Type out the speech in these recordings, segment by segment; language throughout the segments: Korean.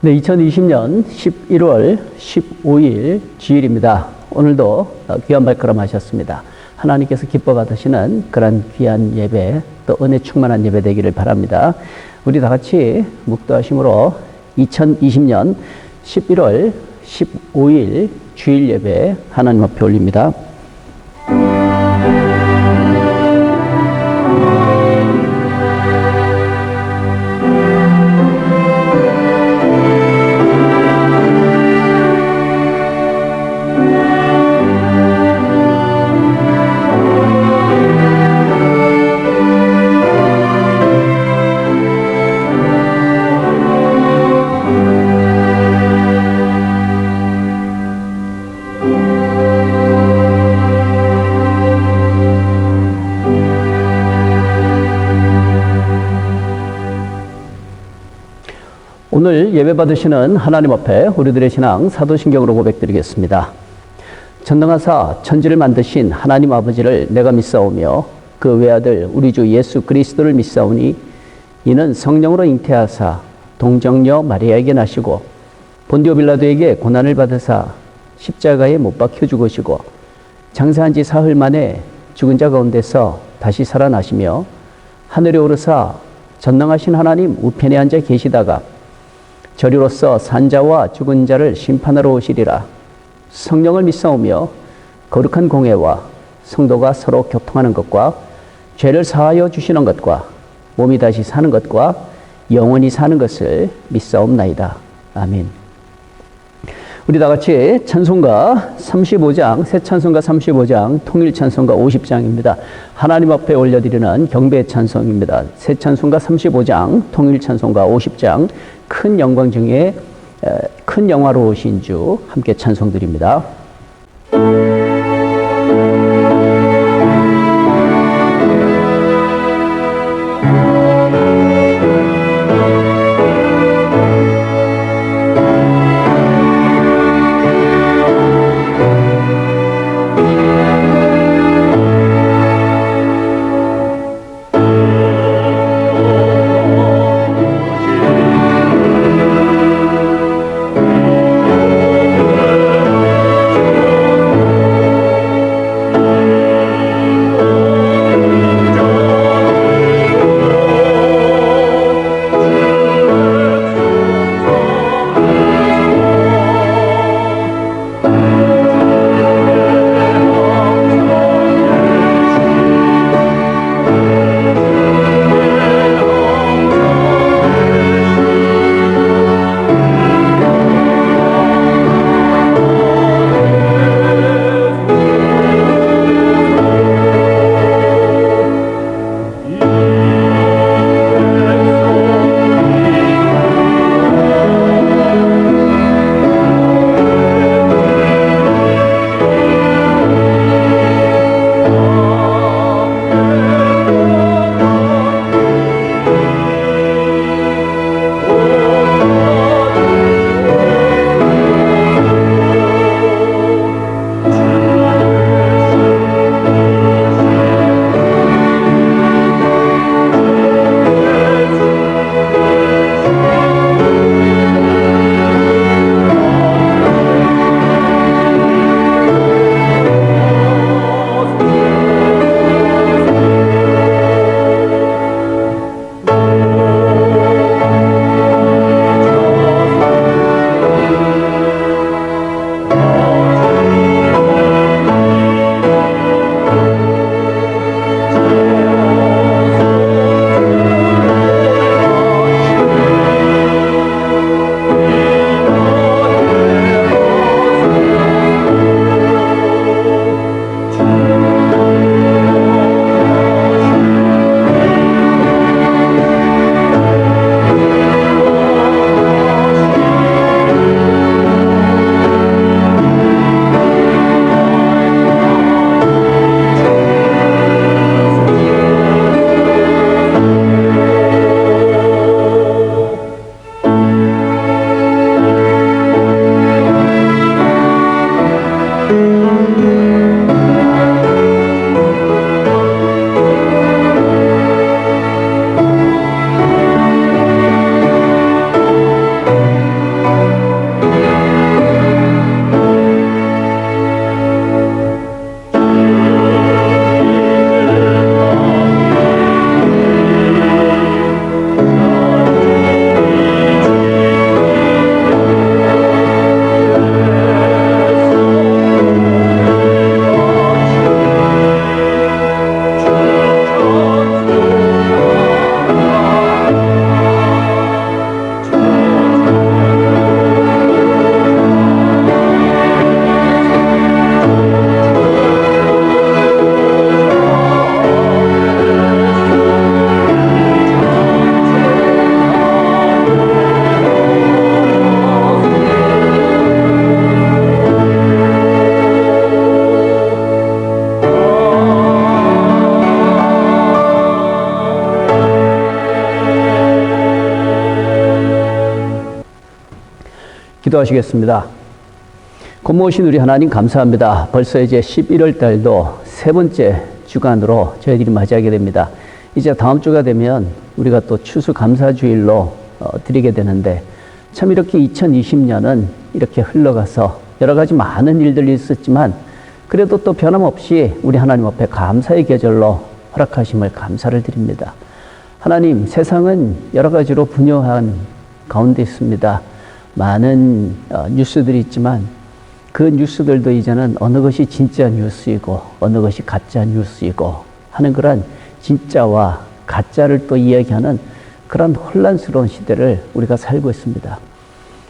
네, 2020년 11월 15일 주일입니다. 오늘도 귀한 발걸음 하셨습니다. 하나님께서 기뻐 받으시는 그런 귀한 예배, 또 은혜 충만한 예배 되기를 바랍니다. 우리 다 같이 묵도하심으로 2020년 11월 15일 주일 예배 하나님 앞에 올립니다. 오늘 예배 받으시는 하나님 앞에 우리들의 신앙 사도신경으로 고백드리겠습니다. 전능하사 천지를 만드신 하나님 아버지를 내가 믿사오며 그 외아들 우리 주 예수 그리스도를 믿사오니 이는 성령으로 잉태하사 동정녀 마리아에게 나시고 본디오 빌라도에게 고난을 받으사 십자가에 못 박혀 죽으시고 장사한 지 사흘 만에 죽은 자 가운데서 다시 살아나시며 하늘에 오르사 전능하신 하나님 우편에 앉아 계시다가 저리로서 산자와 죽은 자를 심판하러 오시리라. 성령을 믿사오며 거룩한 공회와 성도가 서로 교통하는 것과 죄를 사하여 주시는 것과 몸이 다시 사는 것과 영원히 사는 것을 믿사옵나이다. 아멘. 우리 다 같이 찬송가 35장, 새 찬송가 35장, 통일 찬송가 50장입니다. 하나님 앞에 올려드리는 경배 찬송입니다. 새 찬송가 35장, 통일 찬송가 50장, 큰 영광 중에 큰 영화로우신 주 함께 찬송드립니다. 기도하시겠습니다. 고모신 우리 하나님 감사합니다. 벌써 이제 11월 달도 세 번째 주간으로 저희들이 맞이하게 됩니다. 이제 다음 주가 되면 우리가 또 추수감사주일로 드리게 되는데, 참 이렇게 2020년은 이렇게 흘러가서 여러 가지 많은 일들이 있었지만 그래도 또 변함없이 우리 하나님 앞에 감사의 계절로 허락하심을 감사를 드립니다. 하나님, 세상은 여러 가지로 분요한 가운데 있습니다. 많은 뉴스들이 있지만 그 뉴스들도 이제는 어느 것이 진짜 뉴스이고 어느 것이 가짜 뉴스이고 하는 그런 진짜와 가짜를 또 이야기하는 그런 혼란스러운 시대를 우리가 살고 있습니다.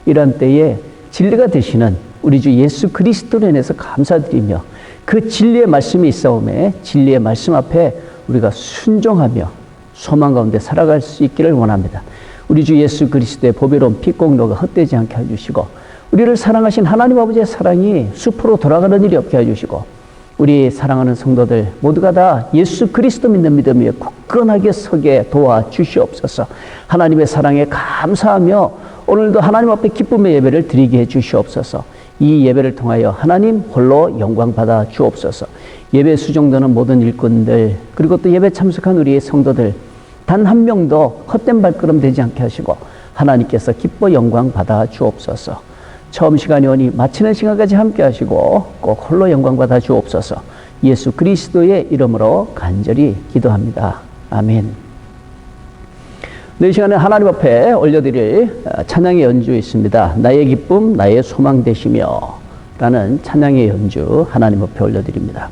이런 때에 진리가 되시는 우리 주 예수 그리스도로 인해서 감사드리며, 그 진리의 말씀이 있사오매 진리의 말씀 앞에 우리가 순종하며 소망 가운데 살아갈 수 있기를 원합니다. 우리 주 예수 그리스도의 보배로운 피 공로가 헛되지 않게 해주시고, 우리를 사랑하신 하나님 아버지의 사랑이 숲으로 돌아가는 일이 없게 해주시고, 우리 사랑하는 성도들 모두가 다 예수 그리스도 믿는 믿음 위에 굳건하게 서게 도와주시옵소서. 하나님의 사랑에 감사하며 오늘도 하나님 앞에 기쁨의 예배를 드리게 해주시옵소서. 이 예배를 통하여 하나님 홀로 영광 받아 주옵소서. 예배 수종되는 모든 일꾼들, 그리고 또 예배 참석한 우리의 성도들 단 한 명도 헛된 발걸음 되지 않게 하시고 하나님께서 기뻐 영광 받아 주옵소서. 처음 시간이 오니 마치는 시간까지 함께 하시고 꼭 홀로 영광 받아 주옵소서. 예수 그리스도의 이름으로 간절히 기도합니다. 아멘. 이 시간에 하나님 앞에 올려드릴 찬양의 연주 있습니다. 나의 기쁨 나의 소망 되시며 라는 찬양의 연주 하나님 앞에 올려드립니다.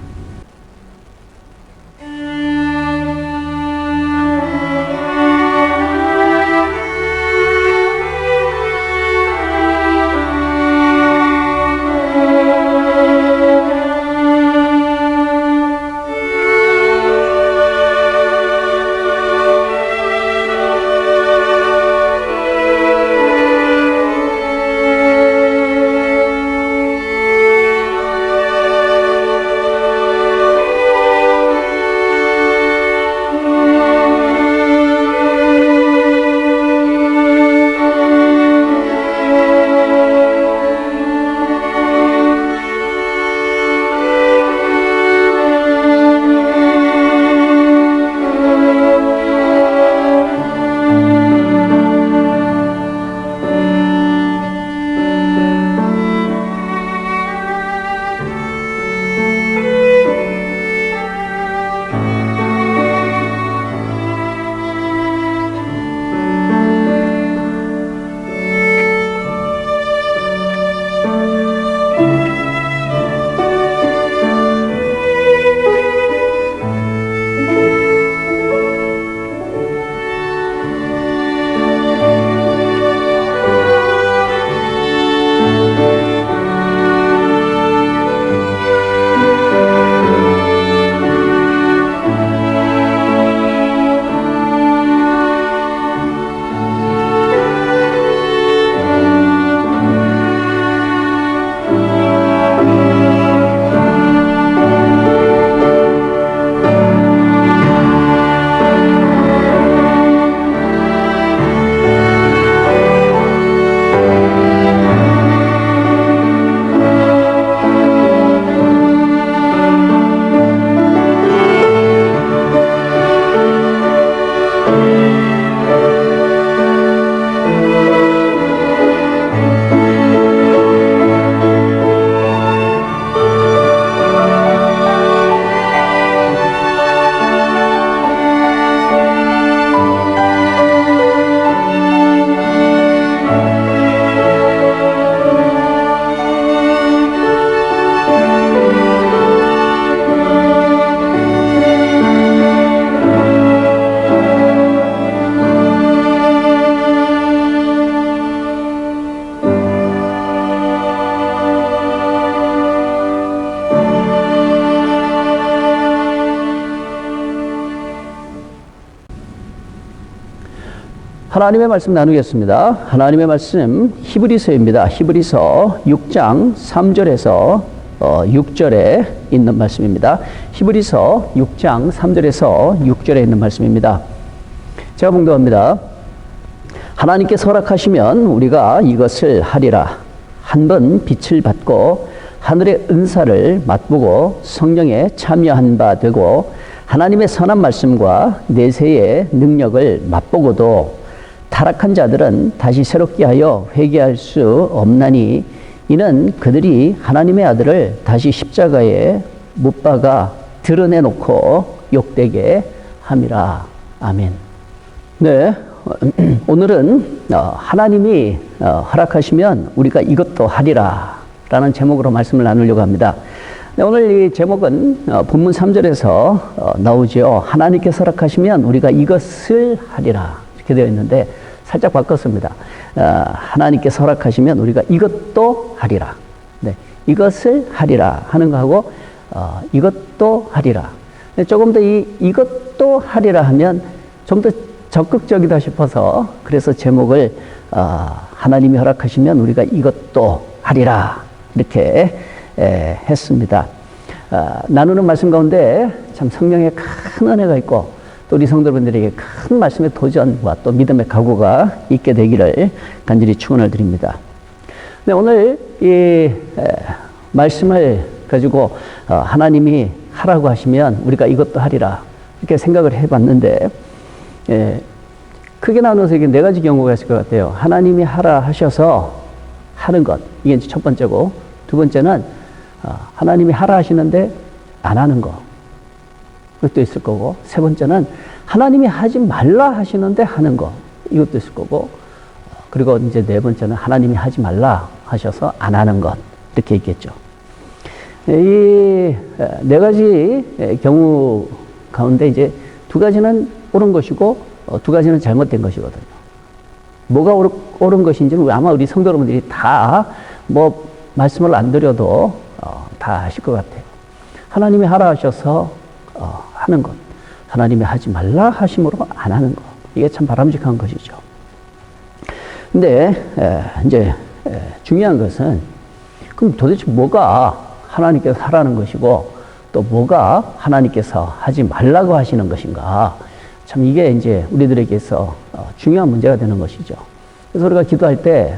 하나님의 말씀 나누겠습니다. 하나님의 말씀 히브리서입니다. 히브리서 6장 3절에서 6절에 있는 말씀입니다. 히브리서 6장 3절에서 6절에 있는 말씀입니다. 제가 봉독합니다. 하나님께서 허락하시면 우리가 이것을 하리라. 한 번 빛을 받고 하늘의 은사를 맛보고 성령에 참여한 바 되고 하나님의 선한 말씀과 내세의 능력을 맛보고도 타락한 자들은 다시 새롭게 하여 회개할 수 없나니 이는 그들이 하나님의 아들을 다시 십자가에 못 박아 드러내놓고 욕되게 함이라. 아멘. 네, 오늘은 하나님이 허락하시면 우리가 이것도 하리라 라는 제목으로 말씀을 나누려고 합니다. 네, 오늘 이 제목은 본문 3절에서 나오죠. 하나님께서 허락하시면 우리가 이것을 하리라 이렇게 되어 있는데 살짝 바꿨습니다. 하나님께서 허락하시면 우리가 이것도 하리라. 네, 이것을 하리라 하는 거하고 이것도 하리라. 네, 조금 더 이것도 하리라 하면 좀 더 적극적이다 싶어서 그래서 제목을 하나님이 허락하시면 우리가 이것도 하리라 이렇게 했습니다. 나누는 말씀 가운데 참 성령의 큰 은혜가 있고 또 우리 성도분들에게 큰 말씀의 도전과 또 믿음의 각오가 있게 되기를 간절히 축원을 드립니다. 네, 오늘 이 말씀을 가지고 하나님이 하라고 하시면 우리가 이것도 하리라 이렇게 생각을 해봤는데 크게 나눠서 이게 네 가지 경우가 있을 것 같아요. 하나님이 하라 하셔서 하는 것 이게 이제 첫 번째고 두 번째는 하나님이 하라 하시는데 안 하는 거 그것도 있을 거고 세 번째는 하나님이 하지 말라 하시는데 하는 거 이것도 있을 거고 그리고 이제 네 번째는 하나님이 하지 말라 하셔서 안 하는 것 이렇게 있겠죠. 이 네 가지 경우 가운데 이제 두 가지는 옳은 것이고 두 가지는 잘못된 것이거든요. 뭐가 옳은 것인지는 아마 우리 성도 여러분들이 다 뭐 말씀을 안 드려도 다 아실 것 같아요. 하나님이 하라 하셔서 하는 것, 하나님이 하지 말라 하심으로 안 하는 것, 이게 참 바람직한 것이죠. 근데 이제 중요한 것은 그럼 도대체 뭐가 하나님께서 하라는 것이고 또 뭐가 하나님께서 하지 말라고 하시는 것인가? 참 이게 이제 우리들에게서 중요한 문제가 되는 것이죠. 그래서 우리가 기도할 때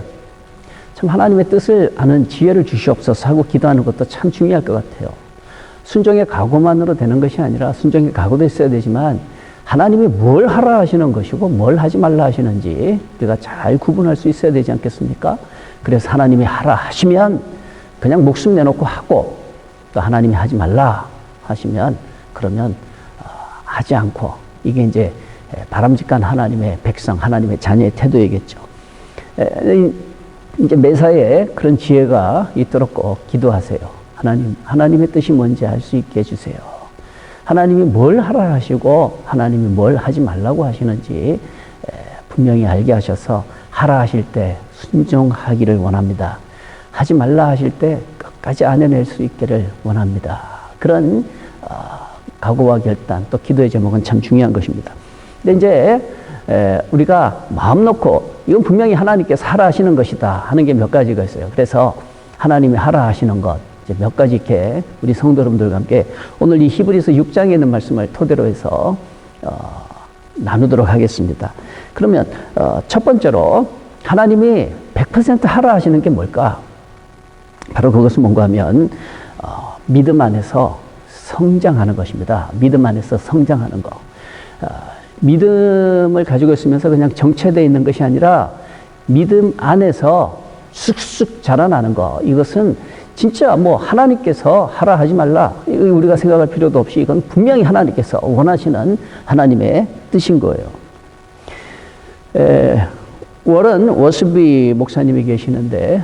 참 하나님의 뜻을 아는 지혜를 주시옵소서 하고 기도하는 것도 참 중요할 것 같아요. 순종의 각오만으로 되는 것이 아니라 순종의 각오도 있어야 되지만 하나님이 뭘 하라 하시는 것이고 뭘 하지 말라 하시는지 우리가 잘 구분할 수 있어야 되지 않겠습니까? 그래서 하나님이 하라 하시면 그냥 목숨 내놓고 하고 또 하나님이 하지 말라 하시면 그러면 하지 않고 이게 이제 바람직한 하나님의 백성, 하나님의 자녀의 태도이겠죠. 이제 매사에 그런 지혜가 있도록 꼭 기도하세요. 하나님의 뜻이 뭔지 알 수 있게 해주세요. 하나님이 뭘 하라 하시고 하나님이 뭘 하지 말라고 하시는지 분명히 알게 하셔서 하라 하실 때 순종하기를 원합니다. 하지 말라 하실 때 끝까지 안해낼 수 있기를 원합니다. 그런 각오와 결단 또 기도의 제목은 참 중요한 것입니다. 근데 이제 우리가 마음 놓고 이건 분명히 하나님께서 하라 하시는 것이다 하는 게 몇 가지가 있어요. 그래서 하나님이 하라 하시는 것 이제 몇 가지 이렇게 우리 성도 여러분들과 함께 오늘 이 히브리서 6장에 있는 말씀을 토대로 해서 나누도록 하겠습니다. 그러면 첫 번째로 하나님이 100% 하라 하시는 게 뭘까? 바로 그것은 뭔가 하면 믿음 안에서 성장하는 것입니다. 믿음 안에서 성장하는 것. 믿음을 가지고 있으면서 그냥 정체되어 있는 것이 아니라 믿음 안에서 쑥쑥 자라나는 것. 이것은 진짜 뭐 하나님께서 하라 하지 말라. 우리가 생각할 필요도 없이 이건 분명히 하나님께서 원하시는 하나님의 뜻인 거예요. 워런 워스비 목사님이 계시는데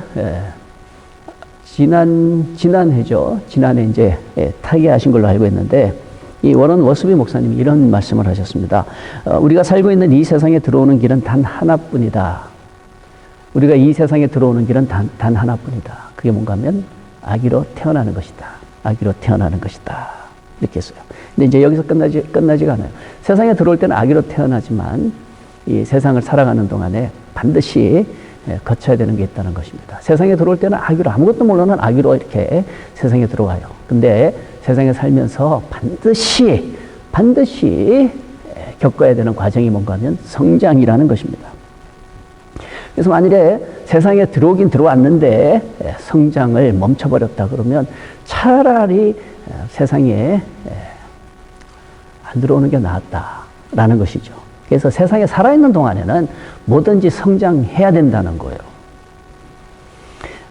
지난해죠. 지난해 이제 타계하신 걸로 알고 있는데 이 워런 워스비 목사님이 이런 말씀을 하셨습니다. 우리가 살고 있는 이 세상에 들어오는 길은 단 하나뿐이다. 우리가 이 세상에 들어오는 길은 단 하나뿐이다. 그게 뭔가 하면 아기로 태어나는 것이다. 아기로 태어나는 것이다. 이렇게 했어요. 근데 이제 여기서 끝나지가 않아요. 세상에 들어올 때는 아기로 태어나지만 이 세상을 살아가는 동안에 반드시 거쳐야 되는 게 있다는 것입니다. 세상에 들어올 때는 아기로 아무것도 모르는 아기로 이렇게 세상에 들어와요. 근데 세상에 살면서 반드시 겪어야 되는 과정이 뭔가 하면 성장이라는 것입니다. 그래서 만일에 세상에 들어오긴 들어왔는데 성장을 멈춰버렸다 그러면 차라리 세상에 안 들어오는 게 낫다라는 것이죠. 그래서 세상에 살아있는 동안에는 뭐든지 성장해야 된다는 거예요.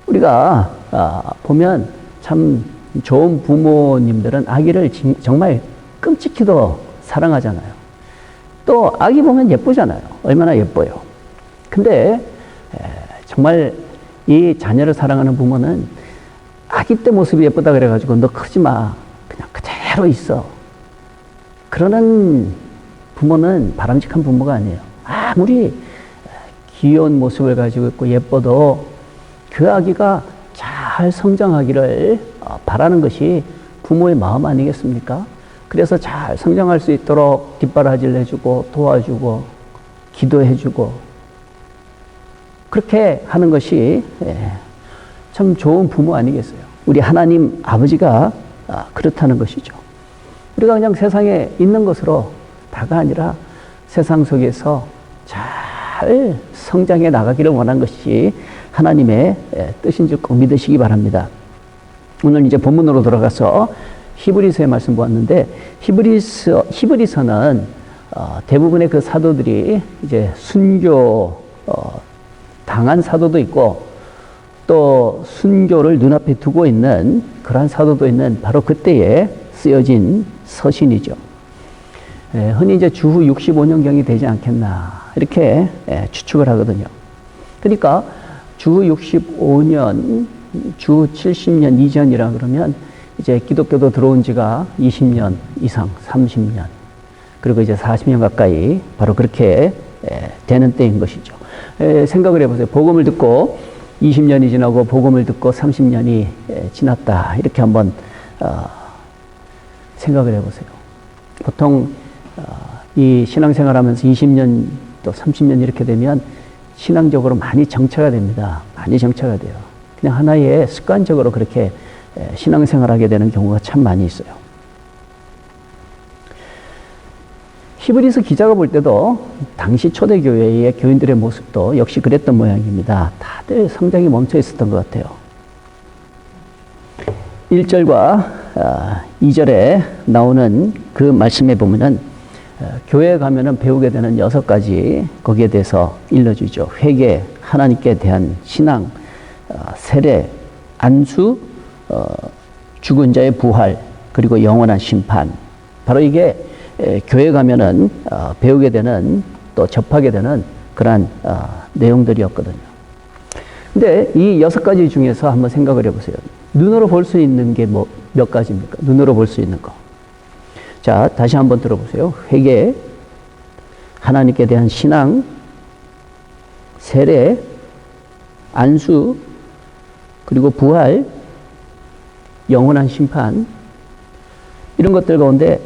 우리가 보면 참 좋은 부모님들은 아기를 정말 끔찍히도 사랑하잖아요. 또 아기 보면 예쁘잖아요. 얼마나 예뻐요. 근데 정말 이 자녀를 사랑하는 부모는 아기 때 모습이 예쁘다 그래가지고 너 크지 마. 그냥 그대로 있어. 그러는 부모는 바람직한 부모가 아니에요. 아무리 귀여운 모습을 가지고 있고 예뻐도 그 아기가 잘 성장하기를 바라는 것이 부모의 마음 아니겠습니까? 그래서 잘 성장할 수 있도록 뒷바라지를 해주고 도와주고 기도해주고 그렇게 하는 것이 참 좋은 부모 아니겠어요? 우리 하나님 아버지가 그렇다는 것이죠. 우리가 그냥 세상에 있는 것으로 다가 아니라 세상 속에서 잘 성장해 나가기를 원한 것이 하나님의 뜻인 줄 꼭 믿으시기 바랍니다. 오늘 이제 본문으로 돌아가서 히브리서의 말씀 보았는데 히브리서는 대부분의 그 사도들이 이제 순교 당한 사도도 있고 또 순교를 눈앞에 두고 있는 그러한 사도도 있는 바로 그때에 쓰여진 서신이죠. 흔히 이제 주후 65년경이 되지 않겠나 이렇게 추측을 하거든요. 그러니까 주후 65년, 주 70년 이전이라 그러면 이제 기독교도 들어온 지가 20년 이상, 30년, 그리고 이제 40년 가까이 바로 그렇게 되는 때인 것이죠. 생각을 해보세요. 복음을 듣고 20년이 지나고 복음을 듣고 30년이 지났다. 이렇게 한번 생각을 해보세요. 보통 이 신앙생활 하면서 20년 또 30년 이렇게 되면 신앙적으로 많이 정체가 됩니다. 많이 정체가 돼요. 그냥 하나의 습관적으로 그렇게 신앙생활하게 되는 경우가 참 많이 있어요. 히브리서 기자가 볼 때도 당시 초대교회의 교인들의 모습도 역시 그랬던 모양입니다. 다들 성장이 멈춰 있었던 것 같아요. 1절과 2절에 나오는 그 말씀에 보면은 교회에 가면은 배우게 되는 6가지 거기에 대해서 일러주죠. 회개, 하나님께 대한 신앙, 세례, 안수, 죽은 자의 부활, 그리고 영원한 심판. 바로 이게 교회 가면은 배우게 되는 또 접하게 되는 그러한 내용들이었거든요. 근데 이 6가지 중에서 한번 생각을 해보세요. 눈으로 볼 수 있는 게 몇 가지입니까? 눈으로 볼 수 있는 거. 자, 다시 한번 들어보세요. 회개, 하나님께 대한 신앙, 세례, 안수, 그리고 부활, 영원한 심판, 이런 것들 가운데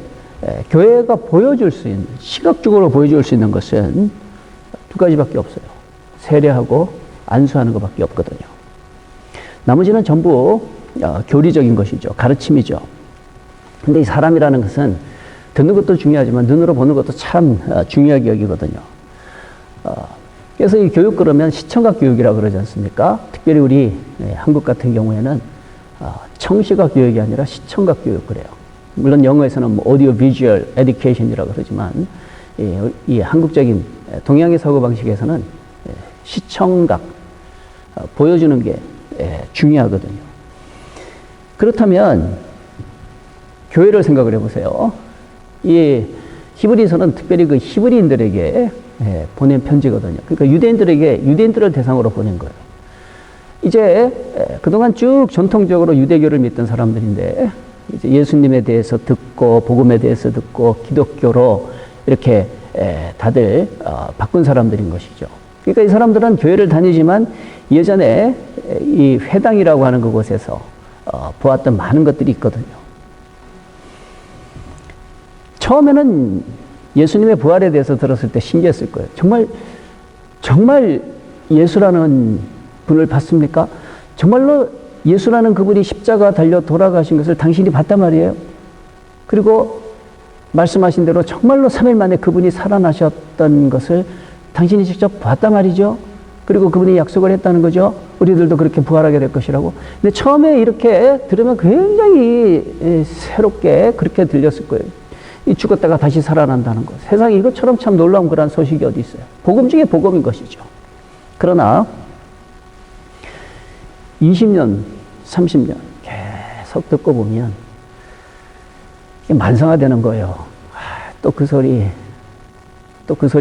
교회가 보여줄 수 있는, 시각적으로 보여줄 수 있는 것은 2가지밖에 없어요. 세례하고 안수하는 것밖에 없거든요. 나머지는 전부 교리적인 것이죠. 가르침이죠. 근데 이 사람이라는 것은 듣는 것도 중요하지만 눈으로 보는 것도 참 중요하게 여기거든요. 그래서 이 교육 그러면 시청각 교육이라고 그러지 않습니까? 특별히 우리 한국 같은 경우에는 청시각 교육이 아니라 시청각 교육 그래요. 물론 영어에서는 뭐 audio visual education이라고 그러지만 이 한국적인 동양의 사고방식에서는 시청각, 보여주는 게 중요하거든요. 그렇다면 교회를 생각을 해보세요. 이 히브리서는 특별히 그 히브리인들에게 보낸 편지거든요. 그러니까 유대인들을 대상으로 보낸 거예요. 이제 그동안 쭉 전통적으로 유대교를 믿던 사람들인데 이제 예수님에 대해서 듣고 복음에 대해서 듣고 기독교로 이렇게 다들 바꾼 사람들인 것이죠. 그러니까 이 사람들은 교회를 다니지만 예전에 이 회당이라고 하는 그곳에서 보았던 많은 것들이 있거든요. 처음에는 예수님의 부활에 대해서 들었을 때 신기했을 거예요. 정말 예수라는 분을 봤습니까? 정말로 예수라는 그분이 십자가 달려 돌아가신 것을 당신이 봤단 말이에요. 그리고 말씀하신 대로 정말로 3일 만에 그분이 살아나셨던 것을 당신이 직접 봤단 말이죠. 그리고 그분이 약속을 했다는 거죠. 우리들도 그렇게 부활하게 될 것이라고. 근데 처음에 이렇게 들으면 굉장히 새롭게 그렇게 들렸을 거예요. 이 죽었다가 다시 살아난다는 것. 세상에 이것처럼 참 놀라운 그런 소식이 어디 있어요. 복음 중에 복음인 것이죠. 그러나 20년, 30년 계속 듣고 보면 이게 만성화되는 거예요. 또 그 소리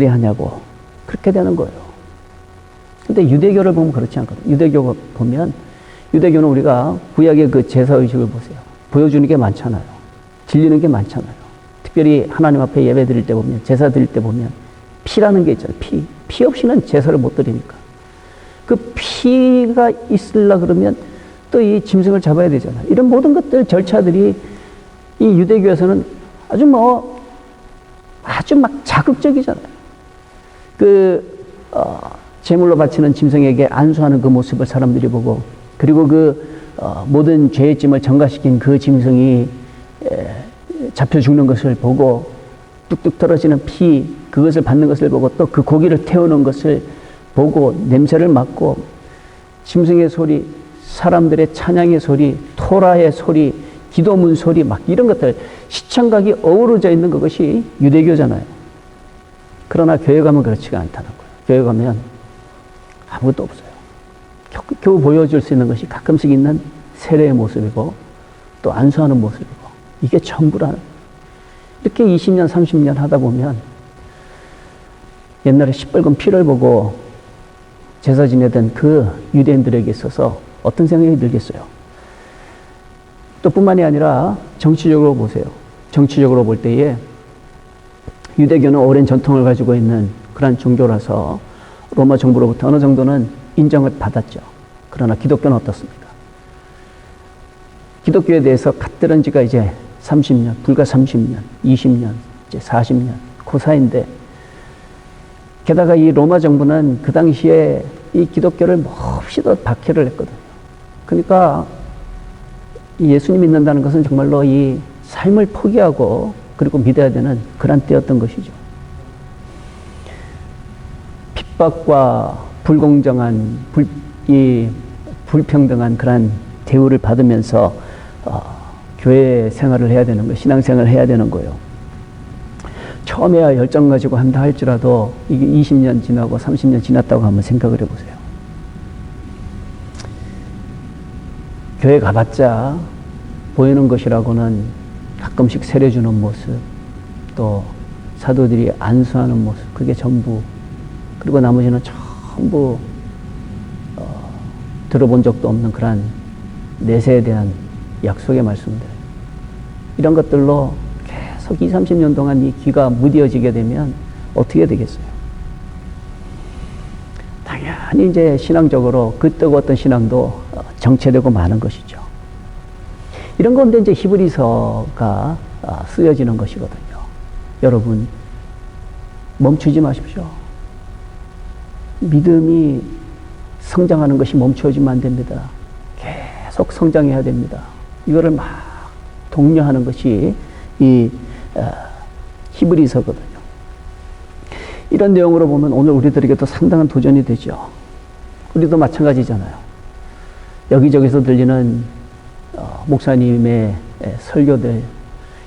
하냐고. 그렇게 되는 거예요. 근데 유대교를 보면 그렇지 않거든요. 유대교 보면, 유대교는 우리가 구약의 그 제사의식을 보세요. 보여주는 게 많잖아요. 질리는 게 많잖아요. 특별히 하나님 앞에 예배 드릴 때 보면, 제사 드릴 때 보면, 피라는 게 있잖아요. 피. 피 없이는 제사를 못 드리니까. 그 피가 있으려 그러면 또 이 짐승을 잡아야 되잖아요. 이런 모든 것들, 절차들이 이 유대교에서는 아주 막 자극적이잖아요. 제물로 바치는 짐승에게 안수하는 그 모습을 사람들이 보고, 그리고 모든 죄의 짐을 전가시킨 그 짐승이 잡혀 죽는 것을 보고, 뚝뚝 떨어지는 피, 그것을 받는 것을 보고, 또 그 고기를 태우는 것을 보고, 냄새를 맡고, 짐승의 소리, 사람들의 찬양의 소리, 토라의 소리, 기도문 소리, 막 이런 것들, 시청각이 어우러져 있는 그것이 유대교잖아요. 그러나 교회 가면 그렇지가 않다는 거예요. 교회 가면 아무것도 없어요. 겨우 보여줄 수 있는 것이 가끔씩 있는 세례의 모습이고, 또 안수하는 모습이고, 이게 전부라는 거예요. 이렇게 20년, 30년 하다 보면, 옛날에 시뻘건 피를 보고 제사 지내던 그 유대인들에게 있어서 어떤 생각이 들겠어요? 또 뿐만이 아니라 정치적으로 보세요. 정치적으로 볼 때에 유대교는 오랜 전통을 가지고 있는 그런 종교라서 로마 정부로부터 어느 정도는 인정을 받았죠. 그러나 기독교는 어떻습니까? 기독교에 대해서 갓들은 지가 이제 30년, 불과 30년, 20년, 이제 40년, 그 사이인데, 게다가 이 로마 정부는 그 당시에 이 기독교를 몹시도 박해를 했거든요. 그러니까 예수님 믿는다는 것은 정말로 이 삶을 포기하고 그리고 믿어야 되는 그런 때였던 것이죠. 핍박과 불공정한, 불평등한 그런 대우를 받으면서 교회 생활을 해야 되는 거예요. 신앙생활을 해야 되는 거예요. 처음에야 열정 가지고 한다 할지라도 이게 20년 지나고 30년 지났다고 한번 생각을 해보세요. 교회 가봤자 보이는 것이라고는 가끔씩 세례 주는 모습, 또 사도들이 안수하는 모습, 그게 전부. 그리고 나머지는 전부 들어본 적도 없는 그런 내세에 대한 약속의 말씀들. 이런 것들로 계속 20, 30년 동안 이 귀가 무뎌지게 되면 어떻게 되겠어요? 당연히 이제 신앙적으로 그 뜨거웠던 신앙도 정체되고 마는 것이죠. 이런 건데 이제 히브리서가 쓰여지는 것이거든요. 여러분, 멈추지 마십시오. 믿음이 성장하는 것이 멈춰지면 안 됩니다. 계속 성장해야 됩니다. 이거를 막 독려하는 것이 이 히브리서거든요. 이런 내용으로 보면 오늘 우리들에게도 상당한 도전이 되죠. 우리도 마찬가지잖아요. 여기저기서 들리는 목사님의 설교들,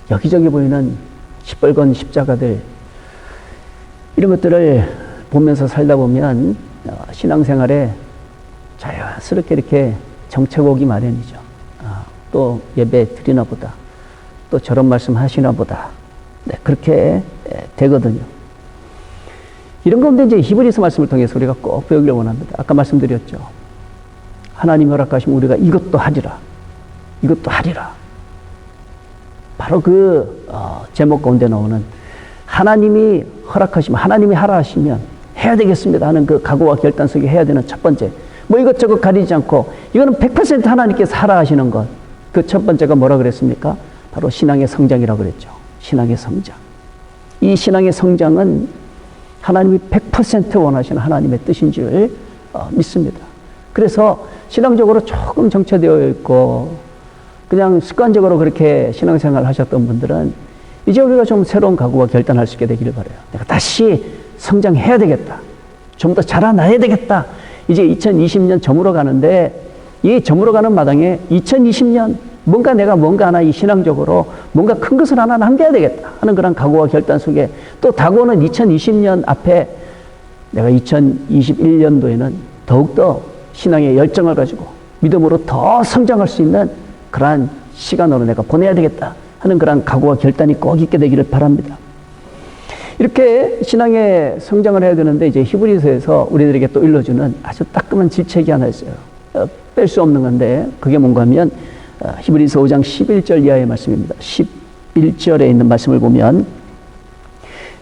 여기저기 보이는 시뻘건 십자가들, 이런 것들을 보면서 살다 보면 신앙생활에 자연스럽게 이렇게 정체가 오기 마련이죠. 또 예배 드리나 보다, 또 저런 말씀 하시나 보다. 네, 그렇게 되거든요. 이런 가운데 이제 히브리서 말씀을 통해서 우리가 꼭 배우기를 원합니다. 아까 말씀드렸죠. 하나님이 허락하시면 우리가 이것도 하리라. 이것도 하리라. 바로 그 제목 가운데 나오는 하나님이 허락하시면, 하나님이 하라 하시면 해야 되겠습니다 하는 그 각오와 결단 속에 해야 되는 첫 번째, 뭐 이것저것 가리지 않고 이거는 100% 하나님께서 하라 하시는 것, 그 첫 번째가 뭐라 그랬습니까? 바로 신앙의 성장이라고 그랬죠. 신앙의 성장. 이 신앙의 성장은 하나님이 100% 원하시는 하나님의 뜻인 줄 믿습니다. 그래서 신앙적으로 조금 정체되어 있고 그냥 습관적으로 그렇게 신앙생활을 하셨던 분들은 이제 우리가 좀 새로운 각오와 결단을 할 수 있게 되기를 바라요. 내가 다시 성장해야 되겠다. 좀 더 자라나야 되겠다. 이제 2020년 저물어 가는데 이 저물어 가는 마당에 2020년 내가 뭔가 하나 이 신앙적으로 뭔가 큰 것을 하나 남겨야 되겠다 하는 그런 각오와 결단 속에 또 다가오는 2020년 앞에 내가 2021년도에는 더욱더 신앙의 열정을 가지고 믿음으로 더 성장할 수 있는 그러한 시간으로 내가 보내야 되겠다 하는 그런 각오와 결단이 꼭 있게 되기를 바랍니다. 이렇게 신앙의 성장을 해야 되는데 이제 히브리서에서 우리들에게 또 일러주는 아주 따끔한 질책이 하나 있어요. 뺄 수 없는 건데 그게 뭔가 하면 히브리서 5장 11절 이하의 말씀입니다. 11절에 있는 말씀을 보면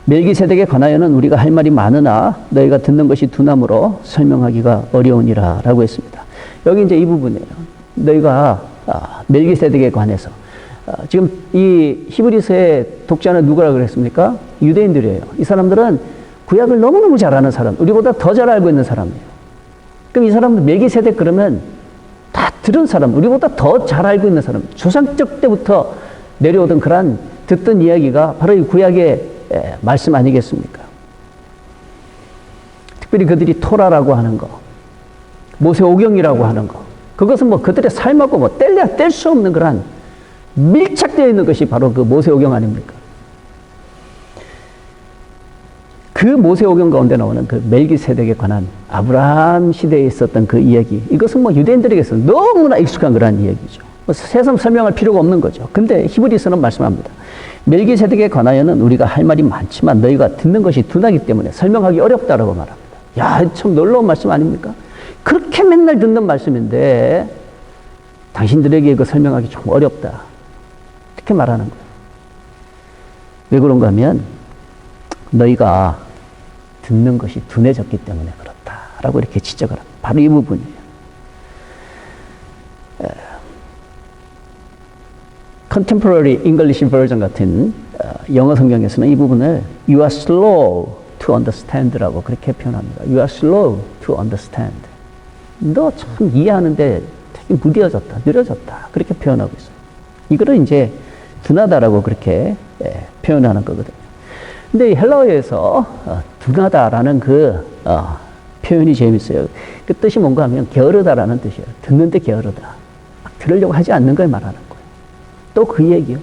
멜기세덱에 관하여는 우리가 할 말이 많으나 너희가 듣는 것이 둔함으로 설명하기가 어려우니라 라고 했습니다. 여기 이제 이 부분이에요. 너희가 멜기세덱에 관해서 지금 이 히브리서의 독자는 누구라고 그랬습니까? 유대인들이에요. 이 사람들은 구약을 너무너무 잘 아는 사람, 우리보다 더 잘 알고 있는 사람이에요. 그럼 이 사람들 멜기세덱 그러면 다 들은 사람, 우리보다 더 잘 알고 있는 사람, 조상적 때부터 내려오던 그런 듣던 이야기가 바로 이 구약의 말씀 아니겠습니까? 특별히 그들이 토라라고 하는 거, 모세오경이라고 하는 거, 그것은 뭐 그들의 삶하고 뭐 뗄래야 뗄 수 없는 그런 밀착되어 있는 것이 바로 그 모세오경 아닙니까? 그 모세오경 가운데 나오는 그 멜기세덱에 관한 아브라함 시대에 있었던 그 이야기, 이것은 뭐 유대인들에게서 너무나 익숙한 그런 이야기죠. 뭐 새삼 설명할 필요가 없는 거죠. 근데 히브리서는 말씀합니다. 멜기세덱에 관하여는 우리가 할 말이 많지만 너희가 듣는 것이 둔하기 때문에 설명하기 어렵다라고 말합니다. 야, 참 놀라운 말씀 아닙니까? 그렇게 맨날 듣는 말씀인데 당신들에게 이거 설명하기 좀 어렵다. 이렇게 말하는 거예요. 왜 그런가 하면 너희가 듣는 것이 둔해졌기 때문에 그렇다라고 이렇게 지적을 합니다. 바로 이 부분이에요. Contemporary English Version 같은 영어 성경에서는 이 부분을 You are slow to understand라고 그렇게 표현합니다. You are slow to understand. 너 참 이해하는데 되게 무뎌졌다, 느려졌다 그렇게 표현하고 있어요. 이거를 이제 둔하다라고 그렇게 표현하는 거거든요. 근데 이 헬라어에서 둔하다라는 그 표현이 재밌어요. 그 뜻이 뭔가 하면 게으르다라는 뜻이에요. 듣는데 게으르다. 막 들으려고 하지 않는 걸 말하는 거예요. 또 그 얘기요.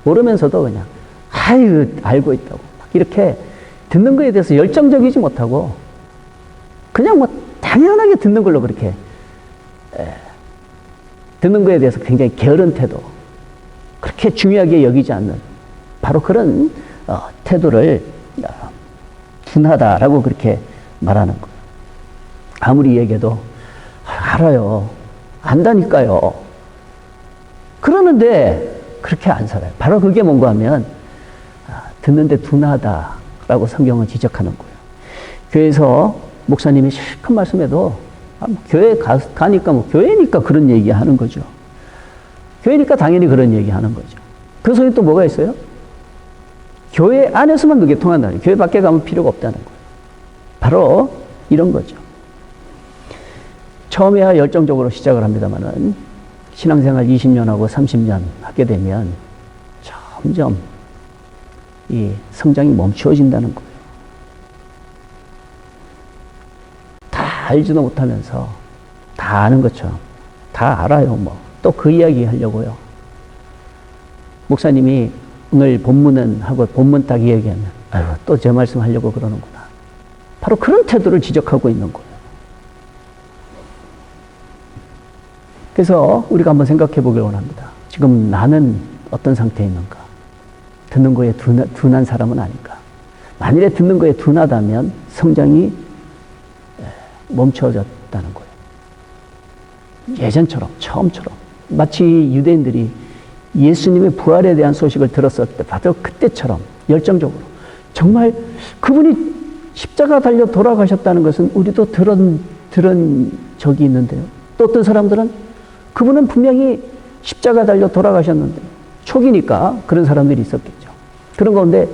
모르면서도 그냥 아유 알고 있다고 막 이렇게 듣는 거에 대해서 열정적이지 못하고 그냥 뭐 당연하게 듣는 걸로 그렇게 듣는 거에 대해서 굉장히 게으른 태도, 그렇게 중요하게 여기지 않는 바로 그런 태도를 둔하다라고 그렇게 말하는 거예요. 아무리 얘기해도 알아요, 안다니까요. 그러는데 그렇게 안 살아요. 바로 그게 뭔가 하면 듣는데 둔하다라고 성경은 지적하는 거예요. 교회에서 목사님이 실컷 말씀해도 교회 가니까 뭐 교회니까 그런 얘기 하는 거죠. 교회니까 당연히 그런 얘기 하는 거죠. 그 속에 또 뭐가 있어요? 교회 안에서만 그게 통한다는 거예요. 교회 밖에 가면 필요가 없다는 거예요. 바로 이런 거죠. 처음에야 열정적으로 시작을 합니다만은 신앙생활 20년 하고 30년 하게 되면 점점 이 성장이 멈추어진다는 거예요. 다 알지도 못하면서 다 아는 것처럼 다 알아요. 뭐 또 그 이야기 하려고요. 목사님이 오늘 본문은 하고 본문 딱 얘기하면 아유 또 제 말씀 하려고 그러는구나. 바로 그런 태도를 지적하고 있는 거예요. 그래서 우리가 한번 생각해 보길 원합니다. 지금 나는 어떤 상태에 있는가? 듣는 거에 둔한 사람은 아닌가? 만일에 듣는 거에 둔하다면 성장이 멈춰졌다는 거예요. 예전처럼, 처음처럼. 마치 유대인들이 예수님의 부활에 대한 소식을 들었을 때 바로 그때처럼 열정적으로 정말 그분이 십자가 달려 돌아가셨다는 것은 우리도 들은 적이 있는데요. 또 어떤 사람들은 그분은 분명히 십자가 달려 돌아가셨는데 초기니까 그런 사람들이 있었겠죠. 그런 가운데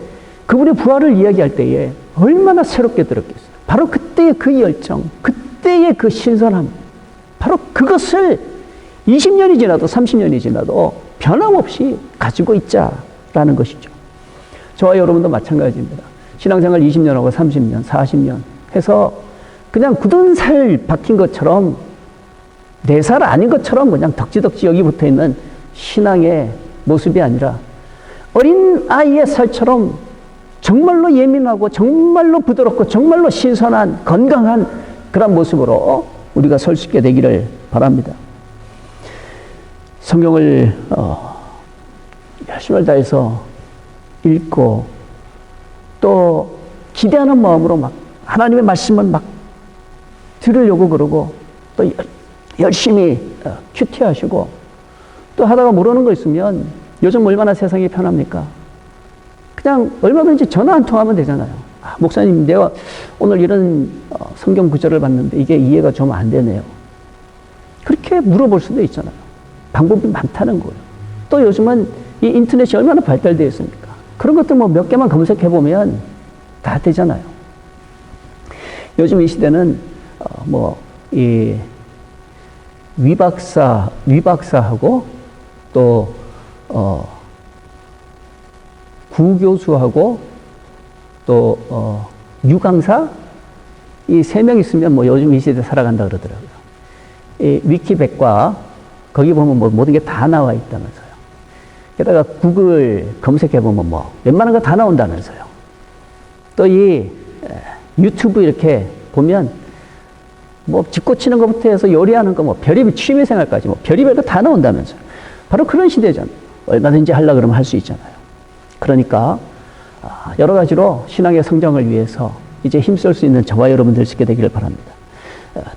그분의 부활을 이야기할 때에 얼마나 새롭게 들었겠어요. 바로 그때의 그 열정, 그때의 그 신선함, 바로 그것을 20년이 지나도 30년이 지나도 변함없이 가지고 있자라는 것이죠. 저와 여러분도 마찬가지입니다. 신앙생활 20년하고 30년, 40년 해서 그냥 굳은 살 박힌 것처럼 내 살 아닌 것처럼 그냥 덕지덕지 여기 붙어 있는 신앙의 모습이 아니라 어린 아이의 살처럼 정말로 예민하고 정말로 부드럽고 정말로 신선한 건강한 그런 모습으로 우리가 설 수 있게 되기를 바랍니다. 성경을 열심을 다해서 읽고 또 기대하는 마음으로 막 하나님의 말씀을 막 들으려고 그러고 또 열심히 큐티하시고 또 하다가 모르는 거 있으면 요즘 얼마나 세상이 편합니까? 그냥 얼마든지 전화 한 통하면 되잖아요. 목사님, 내가 오늘 이런 성경 구절을 봤는데 이게 이해가 좀 안 되네요. 그렇게 물어볼 수도 있잖아요. 방법이 많다는 거예요. 또 요즘은 이 인터넷이 얼마나 발달되어 있습니까? 그런 것들 뭐 몇 개만 검색해 보면 다 되잖아요. 요즘 이 시대는 이 위박사하고 또 구교수하고 또 유강사 이 세 명 있으면 뭐 요즘 이 시대 살아간다 그러더라고요. 이 위키백과 거기 보면 뭐 모든 게 다 나와 있다면서요. 게다가 구글 검색해 보면 뭐 웬만한 거 다 나온다면서요. 또 이 유튜브 이렇게 보면 뭐 집 고치는 것부터 해서 요리하는 거 뭐 별의별 취미생활까지 뭐 별의별 거 다 나온다면서요. 바로 그런 시대잖아요. 얼마든지 하려고 그러면 할 수 있잖아요. 그러니까 여러 가지로 신앙의 성장을 위해서 이제 힘쓸 수 있는 저와 여러분들 수 있게 되기를 바랍니다.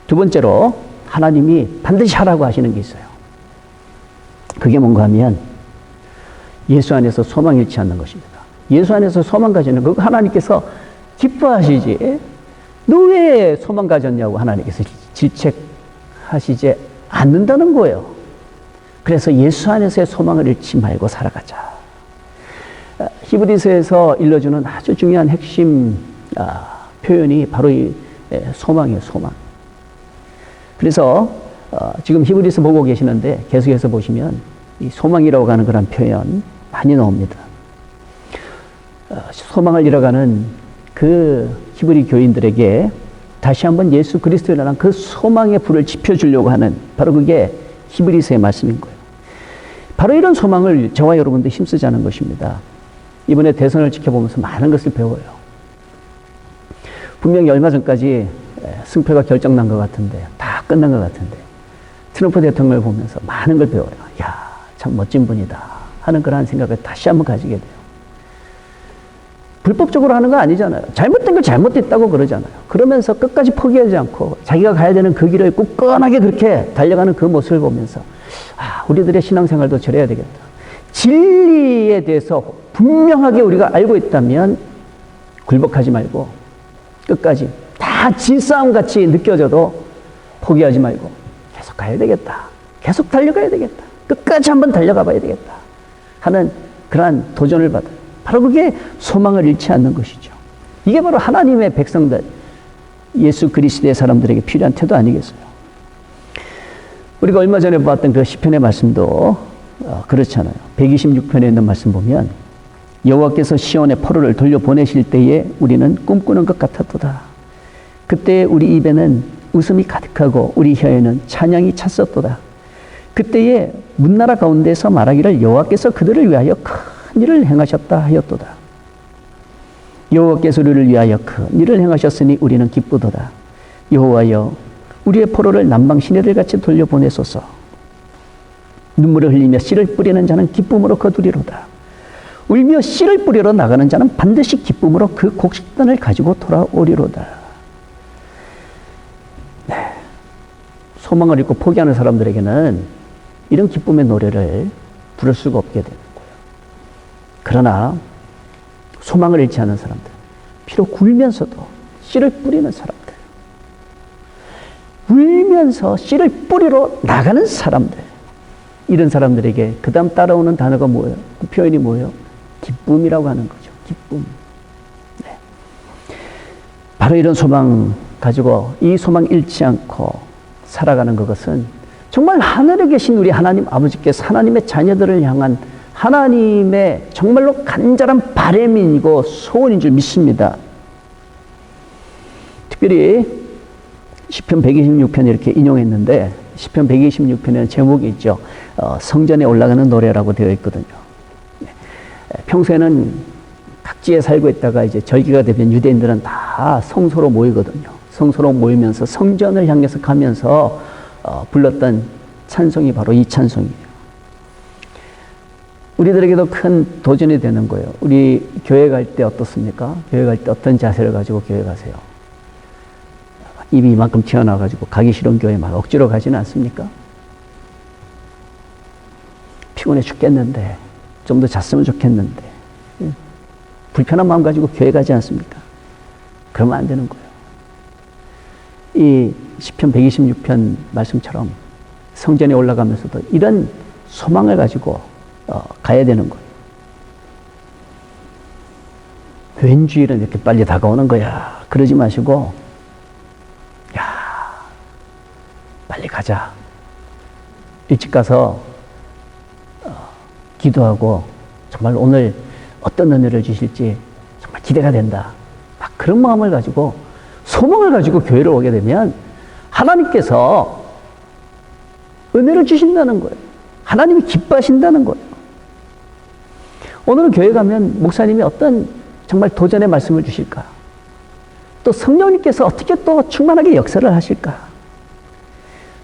두 번째로 하나님이 반드시 하라고 하시는 게 있어요. 그게 뭔가 하면 예수 안에서 소망 잃지 않는 것입니다. 예수 안에서 소망 가지는 거 하나님께서 기뻐하시지. 너 왜 소망 가졌냐고 하나님께서 질책하시지 않는다는 거예요. 그래서 예수 안에서의 소망을 잃지 말고 살아가자. 히브리서에서 일러주는 아주 중요한 핵심 표현이 바로 이 소망이에요. 소망. 그래서 지금 히브리서 보고 계시는데 계속해서 보시면 이 소망이라고 하는 그런 표현 많이 나옵니다. 소망을 잃어가는 그 히브리 교인들에게 다시 한번 예수 그리스도라는 그 소망의 불을 지펴주려고 하는 바로 그게 히브리서의 말씀인 거예요. 바로 이런 소망을 저와 여러분도 힘쓰자는 것입니다. 이번에 대선을 지켜보면서 많은 것을 배워요. 분명히 얼마 전까지 승패가 결정난 것 같은데, 다 끝난 것 같은데, 트럼프 대통령을 보면서 많은 걸 배워요. 야, 참 멋진 분이다 하는 그런 생각을 다시 한번 가지게 돼요. 불법적으로 하는 거 아니잖아요. 잘못된 걸 잘못됐다고 그러잖아요. 그러면서 끝까지 포기하지 않고 자기가 가야 되는 그 길을 굳건하게 그렇게 달려가는 그 모습을 보면서 우리들의 신앙생활도 저래야 되겠다. 진리에 대해서 분명하게 우리가 알고 있다면 굴복하지 말고 끝까지 다 진싸움 같이 느껴져도 포기하지 말고 계속 가야 되겠다. 계속 달려가야 되겠다. 끝까지 한번 달려가 봐야 되겠다 하는 그러한 도전을 받아요. 바로 그게 소망을 잃지 않는 것이죠. 이게 바로 하나님의 백성들, 예수 그리스도의 사람들에게 필요한 태도 아니겠어요? 우리가 얼마 전에 봤던 그 시편의 말씀도 그렇잖아요. 126편에 있는 말씀 보면 여호와께서 시온의 포로를 돌려보내실 때에 우리는 꿈꾸는 것 같았도다. 그때 우리 입에는 웃음이 가득하고 우리 혀에는 찬양이 찼었도다. 그때에 문나라 가운데서 말하기를 여호와께서 그들을 위하여 큰 일을 행하셨다 하였도다. 여호와께서 우리를 위하여 큰 일을 행하셨으니 우리는 기쁘도다. 여호와여 우리의 포로를 남방 시내들 같이 돌려보내소서. 눈물을 흘리며 씨를 뿌리는 자는 기쁨으로 거두리로다. 울며 씨를 뿌리러 나가는 자는 반드시 기쁨으로 그 곡식단을 가지고 돌아오리로다. 네. 소망을 잃고 포기하는 사람들에게는 이런 기쁨의 노래를 부를 수가 없게 되는 거예요. 그러나 소망을 잃지 않은 사람들, 비록 굴면서도 씨를 뿌리는 사람들, 울면서 씨를 뿌리러 나가는 사람들, 이런 사람들에게 그 다음 따라오는 단어가 뭐예요? 그 표현이 뭐예요? 기쁨이라고 하는 거죠. 기쁨. 네. 바로 이런 소망 가지고 이 소망 잃지 않고 살아가는 것은 정말 하늘에 계신 우리 하나님 아버지께서 하나님의 자녀들을 향한 하나님의 정말로 간절한 바람이고 소원인 줄 믿습니다. 특별히 시편 126편 이렇게 인용했는데 시편 126편에는 제목이 있죠. 성전에 올라가는 노래라고 되어 있거든요. 평소에는 각지에 살고 있다가 이제 절기가 되면 유대인들은 다 성소로 모이거든요. 성소로 모이면서 성전을 향해서 가면서 불렀던 찬송이 바로 이 찬송이에요. 우리들에게도 큰 도전이 되는 거예요. 우리 교회 갈 때 어떻습니까? 교회 갈 때 어떤 자세를 가지고 교회 가세요? 입이 이만큼 튀어나와가지고 가기 싫은 교회 막 억지로 가지는 않습니까? 피곤해 죽겠는데, 좀 더 잤으면 좋겠는데, 불편한 마음 가지고 교회 가지 않습니까? 그러면 안 되는 거예요. 이 시편 126편 말씀처럼 성전에 올라가면서도 이런 소망을 가지고 가야 되는 거예요. 웬 주일은 이렇게 빨리 다가오는 거야. 그러지 마시고, 야, 빨리 가자. 일찍 가서 기도하고 정말 오늘 어떤 은혜를 주실지 정말 기대가 된다. 막 그런 마음을 가지고 소망을 가지고 교회를 오게 되면 하나님께서 은혜를 주신다는 거예요. 하나님이 기뻐하신다는 거예요. 오늘은 교회 가면 목사님이 어떤 정말 도전의 말씀을 주실까? 또 성령님께서 어떻게 또 충만하게 역사를 하실까?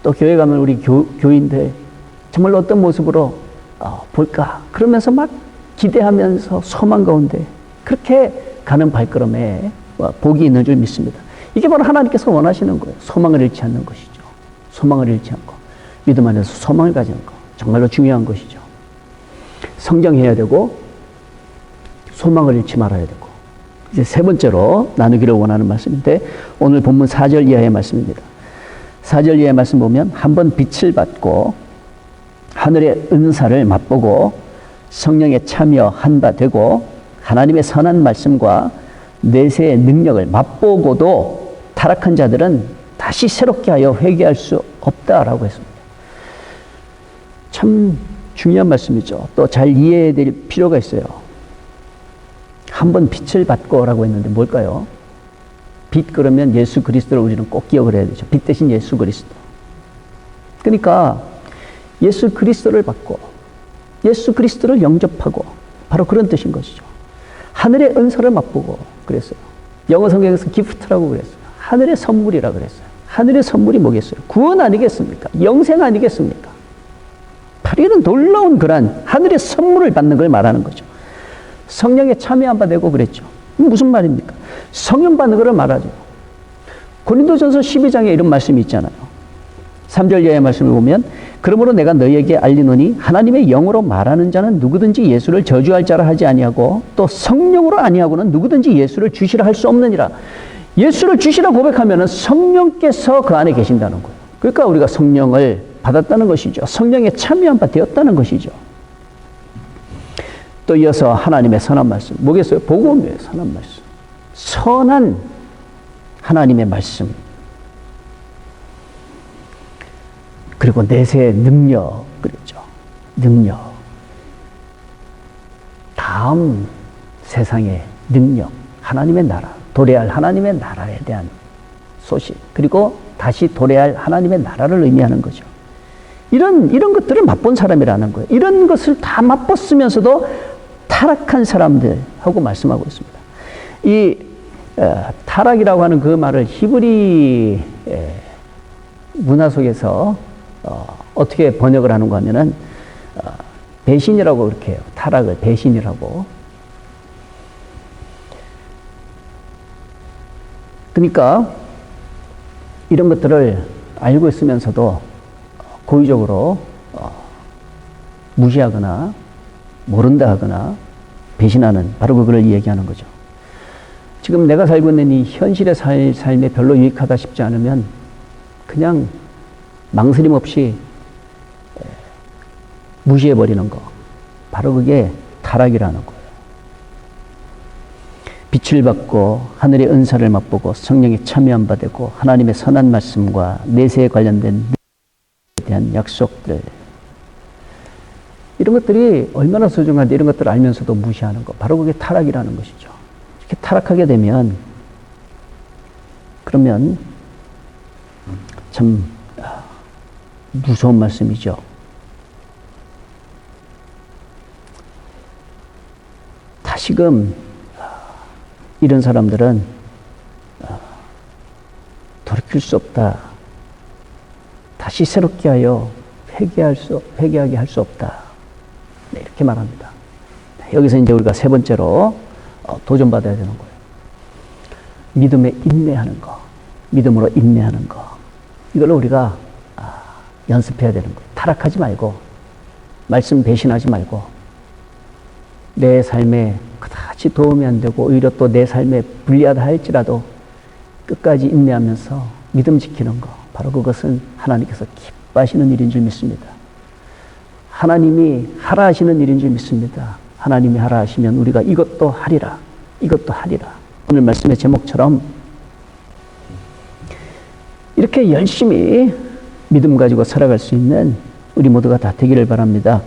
또 교회 가면 우리 교인들 정말 어떤 모습으로 볼까? 그러면서 막 기대하면서 소망 가운데 그렇게 가는 발걸음에 복이 있는 줄 믿습니다. 이게 바로 하나님께서 원하시는 거예요. 소망을 잃지 않는 것이죠. 소망을 잃지 않고 믿음 안에서 소망을 가지는 것. 정말로 중요한 것이죠. 성장해야 되고 소망을 잃지 말아야 되고. 이제 세 번째로 나누기를 원하는 말씀인데 오늘 본문 4절 이하의 말씀입니다. 4절 이하의 말씀 보면 한번 빛을 받고 하늘의 은사를 맛보고 성령에 참여한 바 되고 하나님의 선한 말씀과 내세의 능력을 맛보고도 타락한 자들은 다시 새롭게 하여 회개할 수 없다라고 했습니다. 참 중요한 말씀이죠. 또 잘 이해해야 될 필요가 있어요. 한번 빛을 받고라고 했는데 뭘까요? 빛 그러면 예수 그리스도를 우리는 꼭 기억을 해야 되죠. 빛 대신 예수 그리스도. 그러니까 예수 그리스도를 받고 예수 그리스도를 영접하고 바로 그런 뜻인 것이죠. 하늘의 은사를 맛보고 그랬어요. 영어 성경에서 기프트라고 그랬어요. 하늘의 선물이라 그랬어요. 하늘의 선물이 뭐겠어요? 구원 아니겠습니까? 영생 아니겠습니까? 바로 이런 놀라운 그런 하늘의 선물을 받는 걸 말하는 거죠. 성령에 참여한 바 되고 그랬죠. 무슨 말입니까? 성령 받는 것을 말하죠. 고린도전서 12장에 이런 말씀이 있잖아요. 3절 이하의 말씀을 보면 그러므로 내가 너희에게 알리노니 하나님의 영으로 말하는 자는 누구든지 예수를 저주할 자라 하지 아니하고 또 성령으로 아니하고는 누구든지 예수를 주시라 할 수 없느니라. 예수를 주시라 고백하면 성령께서 그 안에 계신다는 거예요. 그러니까 우리가 성령을 받았다는 것이죠. 성령에 참여한 바 되었다는 것이죠. 또 이어서 하나님의 선한 말씀. 뭐겠어요? 복음이에요. 선한 말씀. 선한 하나님의 말씀. 그리고 내세의 능력. 그랬죠. 능력. 다음 세상의 능력. 하나님의 나라. 도래할 하나님의 나라에 대한 소식. 그리고 다시 도래할 하나님의 나라를 의미하는 거죠. 이런 것들을 맛본 사람이라는 거예요. 이런 것을 다 맛봤으면서도 타락한 사람들하고 말씀하고 있습니다. 이 타락이라고 하는 그 말을 히브리 문화 속에서 어떻게 번역을 하는가 하면은 배신이라고 그렇게 해요. 타락을 배신이라고. 그러니까 이런 것들을 알고 있으면서도 고의적으로 무시하거나 모른다 하거나 배신하는 바로 그걸 이야기하는 거죠. 지금 내가 살고 있는 이 현실의 삶에 별로 유익하다 싶지 않으면 그냥 망설임 없이 무시해버리는 거. 바로 그게 타락이라는 거예요. 빛을 받고 하늘의 은사를 맛보고 성령에 참여한 바 되고 하나님의 선한 말씀과 내세에 관련된 대한 약속들, 이런 것들이 얼마나 소중한데 이런 것들을 알면서도 무시하는 것, 바로 그게 타락이라는 것이죠. 이렇게 타락하게 되면 그러면 참 무서운 말씀이죠. 다시금 이런 사람들은 돌이킬 수 없다. 다시 새롭게 하여 회개하게 할 수 없다. 네, 이렇게 말합니다. 여기서 이제 우리가 세 번째로 도전받아야 되는 거예요. 믿음에 인내하는 거. 믿음으로 인내하는 거. 이걸 우리가 연습해야 되는 거예요. 타락하지 말고, 말씀 배신하지 말고, 내 삶에 그다지 도움이 안 되고 오히려 또 내 삶에 불리하다 할지라도 끝까지 인내하면서 믿음 지키는 거. 바로 그것은 하나님께서 기뻐하시는 일인 줄 믿습니다. 하나님이 하라 하시는 일인 줄 믿습니다. 하나님이 하라 하시면 우리가 이것도 하리라. 이것도 하리라. 오늘 말씀의 제목처럼 이렇게 열심히 믿음 가지고 살아갈 수 있는 우리 모두가 다 되기를 바랍니다.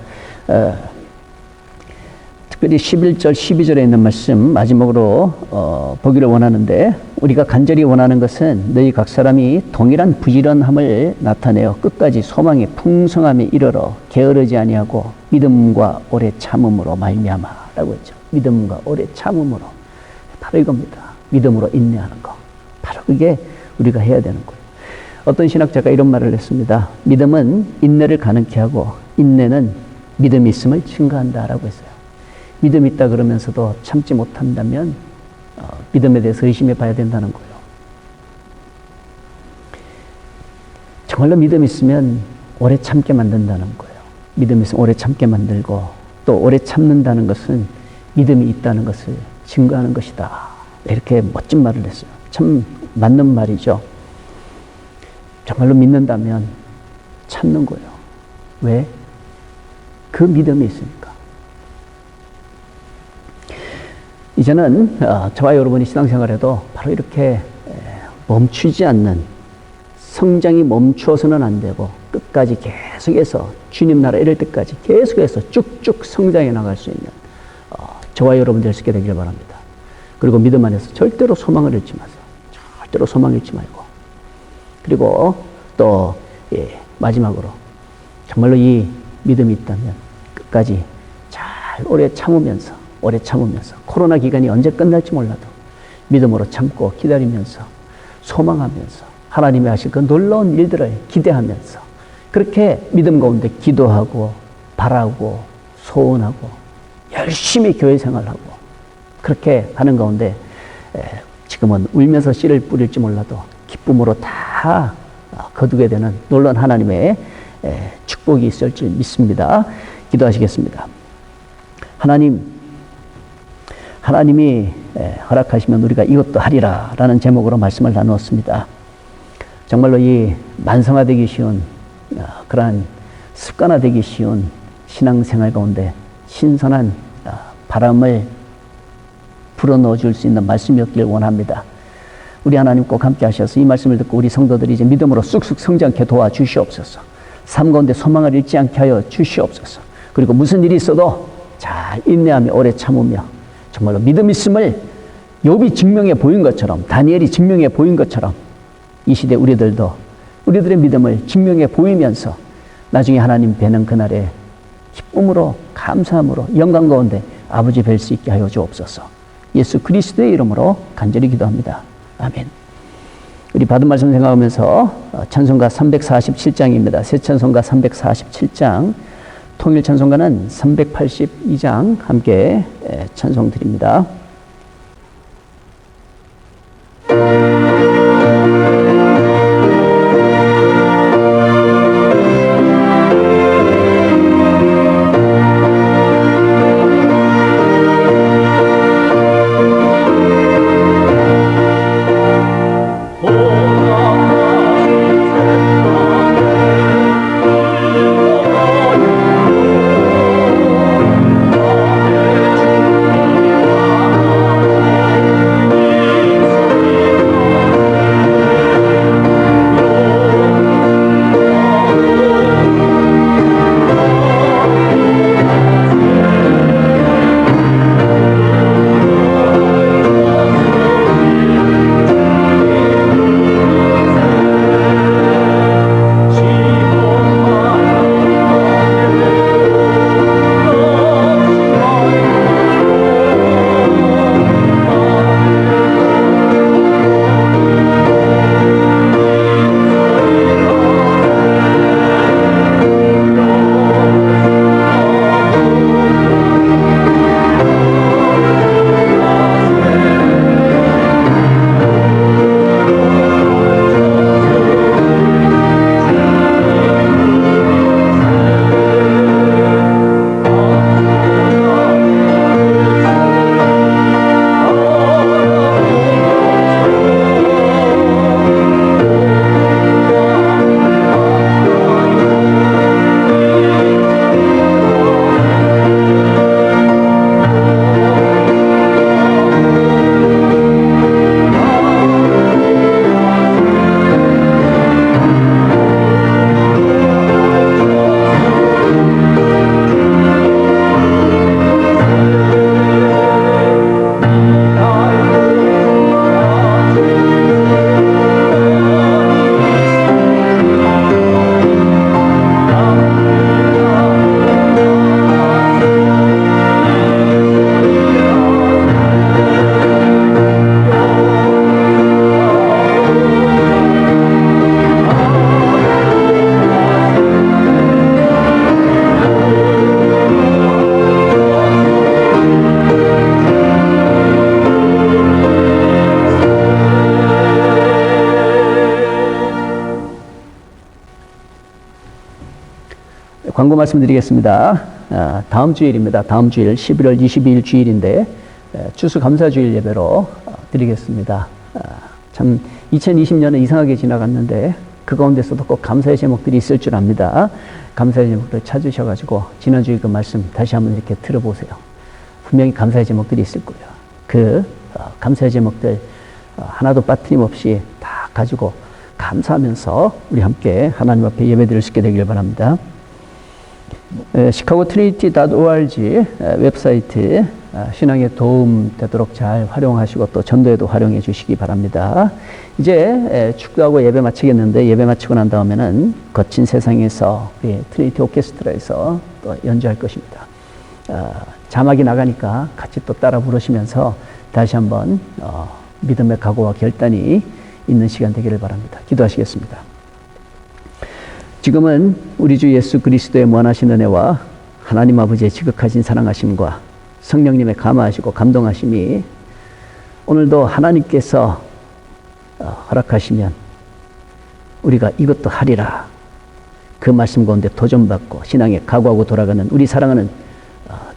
특별히 11절, 12절에 있는 말씀 마지막으로 보기를 원하는데, 우리가 간절히 원하는 것은 너희 각 사람이 동일한 부지런함을 나타내어 끝까지 소망의 풍성함에 이르러 게으르지 아니하고 믿음과 오래 참음으로 말미암아라고 했죠. 믿음과 오래 참음으로. 바로 이겁니다. 믿음으로 인내하는 거. 바로 그게 우리가 해야 되는 거예요. 어떤 신학자가 이런 말을 했습니다. 믿음은 인내를 가능케 하고 인내는 믿음이 있음을 증거한다라고 했어요. 믿음이 있다 그러면서도 참지 못한다면 믿음에 대해서 의심해 봐야 된다는 거예요. 정말로 믿음이 있으면 오래 참게 만든다는 거예요. 믿음이 있으면 오래 참게 만들고, 또 오래 참는다는 것은 믿음이 있다는 것을 증거하는 것이다. 이렇게 멋진 말을 했어요. 참 맞는 말이죠. 정말로 믿는다면 참는 거예요. 왜? 그 믿음이 있으니까. 이제는 저와 여러분이 신앙생활에도 바로 이렇게 멈추지 않는, 성장이 멈추어서는 안 되고 끝까지 계속해서 주님 나라 이럴 때까지 계속해서 쭉쭉 성장해 나갈 수 있는 저와 여러분 될 수 있게 되기를 바랍니다. 그리고 믿음 안에서 절대로 소망을 잃지 마세요. 절대로 소망 잃지 말고. 그리고 또 마지막으로 정말로 이 믿음이 있다면 끝까지 잘 오래 참으면서 코로나 기간이 언제 끝날지 몰라도 믿음으로 참고 기다리면서 소망하면서 하나님이 하실 그 놀라운 일들을 기대하면서 그렇게 믿음 가운데 기도하고 바라고 소원하고 열심히 교회 생활하고 그렇게 하는 가운데 지금은 울면서 씨를 뿌릴지 몰라도 기쁨으로 다 거두게 되는 놀라운 하나님의 축복이 있을 줄 믿습니다. 기도하시겠습니다. 하나님이 허락하시면 우리가 이것도 하리라 라는 제목으로 말씀을 나누었습니다. 정말로 이 만성화되기 쉬운 그러한 습관화되기 쉬운 신앙생활 가운데 신선한 바람을 불어넣어 줄 수 있는 말씀이었기를 원합니다. 우리 하나님 꼭 함께 하셔서 이 말씀을 듣고 우리 성도들이 이제 믿음으로 쑥쑥 성장케 도와주시옵소서. 삶 가운데 소망을 잃지 않게 하여 주시옵소서. 그리고 무슨 일이 있어도 잘 인내하며 오래 참으며 정말로 믿음 있음을 욥이 증명해 보인 것처럼, 다니엘이 증명해 보인 것처럼 이 시대 우리들도 우리들의 믿음을 증명해 보이면서 나중에 하나님 뵈는 그날에 기쁨으로 감사함으로 영광 가운데 아버지 뵐 수 있게 하여 주옵소서. 예수 그리스도의 이름으로 간절히 기도합니다. 아멘. 우리 받은 말씀 생각하면서 찬송가 347장입니다. 새 찬송가 347장, 통일 찬송가는 382장 함께 찬송 드립니다. 광고 말씀드리겠습니다. 다음 주일입니다. 다음 주일 11월 22일 주일인데 추수감사주일 예배로 드리겠습니다. 참 2020년은 이상하게 지나갔는데 그 가운데서도 꼭 감사의 제목들이 있을 줄 압니다. 감사의 제목들 찾으셔가지고 지난주에 그 말씀 다시 한번 이렇게 들어보세요. 분명히 감사의 제목들이 있을 거예요. 그 감사의 제목들 하나도 빠트림없이 다 가지고 감사하면서 우리 함께 하나님 앞에 예배드릴 수 있게 되길 바랍니다. 시카고 트리니티.org 웹사이트 신앙에 도움 되도록 잘 활용하시고 또 전도에도 활용해 주시기 바랍니다. 이제 축도하고 예배 마치겠는데 예배 마치고 난 다음에는 거친 세상에서 우리 트리니티 오케스트라에서 또 연주할 것입니다. 자막이 나가니까 같이 또 따라 부르시면서 다시 한번 믿음의 각오와 결단이 있는 시간 되기를 바랍니다. 기도하시겠습니다. 지금은 우리 주 예수 그리스도의 무한하신 은혜와 하나님 아버지의 지극하신 사랑하심과 성령님의 감화하시고 감동하심이 오늘도 하나님께서 허락하시면 우리가 이것도 하리라 그 말씀 가운데 도전받고 신앙에 각오하고 돌아가는 우리 사랑하는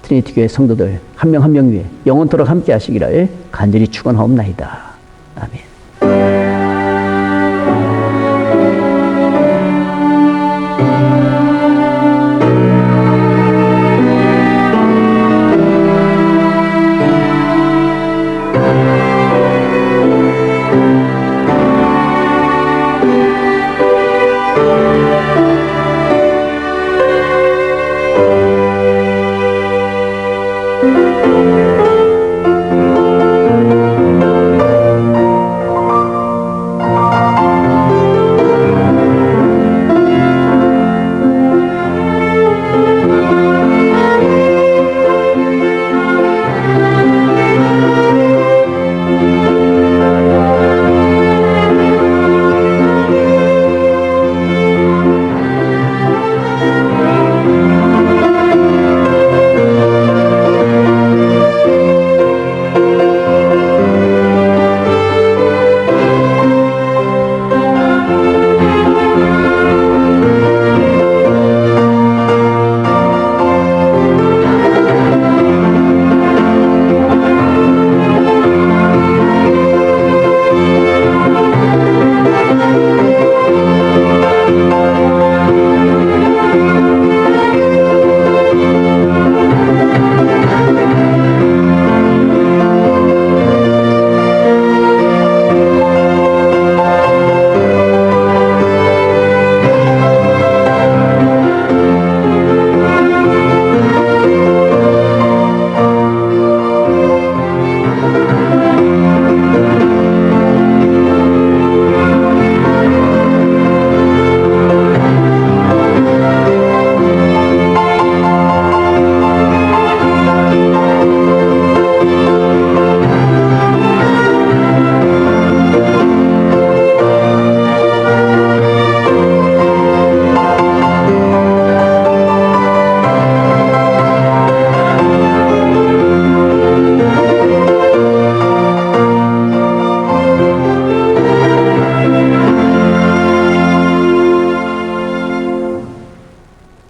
트리니티 교회 성도들 한 명 한 명 위에 영원토록 함께 하시기를 간절히 축원하옵나이다. 아멘.